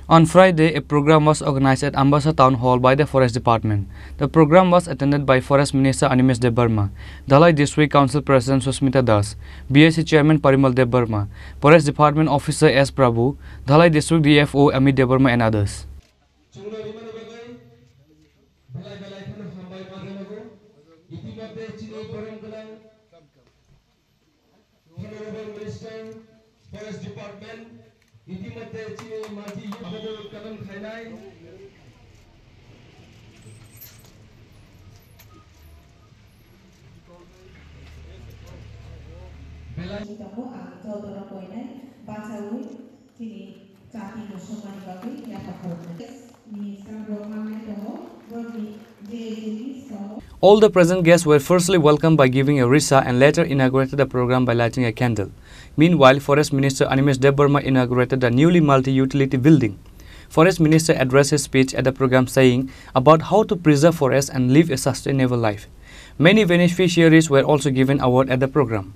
On Friday, a program was organized at Ambassa Town Hall by the Forest Department. The program was attended by Forest Minister Animesh Debbarma, Dhalai District Council President Susmita Das, BSC Chairman Parimal Debbarma, Forest Department Officer S. Prabhu, Dhalai District DFO Amit Debbarma and others. Forest Department ইতিমধ্যে চিনি মাটি ইউটিউবের কদম খাইনাই बेलासितमो आं चौधरा कोइनाय बाचाउइ चिनि जाति मुसलमान बागै याफा खालामनाय नि सामरो माने दङ बरनि जेजेनि सम All the present guests were firstly welcomed by giving a risa and later inaugurated the program by lighting a candle. Meanwhile, Forest Minister Animesh Debbarma inaugurated the newly multi-utility building. Forest Minister addressed his speech at the program saying about how to preserve forests and live a sustainable life. Many beneficiaries were also given award at the program.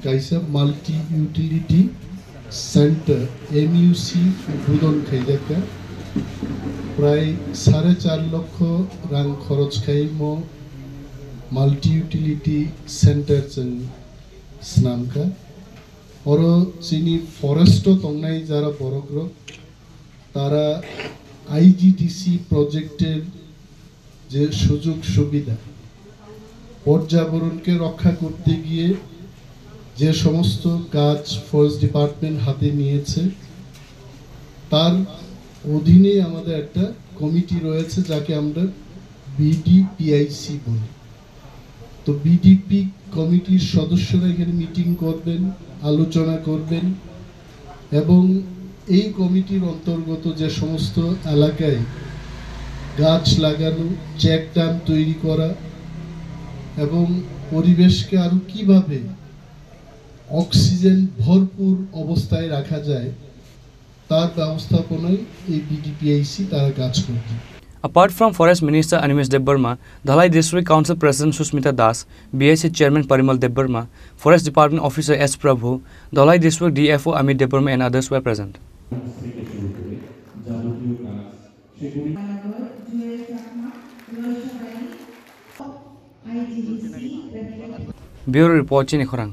Kaisa multi-utility center MUC উদ্বোধন খাইজাকা প্রায় 4.5 লক্ষ রাং খরচ খাইমো multi-utility center চং স্নামকা অরো চিনি forest তংনাই যারা বড়গ্র তারা IGDC প্রজেক্টের যে সুযোগ সুবিধা পর্যাবরণকে রক্ষা করতে গিয়ে যে সমস্ত কাজ ফরেস্ট ডিপার্টমেন্ট হাতে নিয়েছে তার অধীনে আমাদের একটা কমিটি রয়েছে যাকে আমরা BDPIC বলি তো বিডিপি কমিটির সদস্যরা এখানে মিটিং করবেন আলোচনা করবেন এবং এই কমিটির অন্তর্গত যে সমস্ত এলাকায় গাছ লাগানো চেক ড্যাম তৈরি করা এবং পরিবেশকে আরো কিভাবে অক্সিজেন ভরপুর অবস্থায় রাখা যায় তার ব্যবস্থাপনায় এই BDPIC তারা কাজ করবে। Apart from Forest Minister Animesh Debbarma, Dhalai District Council President Susmita Das, BSC Chairman Parimal Debbarma, Forest Department Officer S. Prabhu, Dhalai District DFO Amit Debbarma and others were present. Bureau Report Chini Khorang.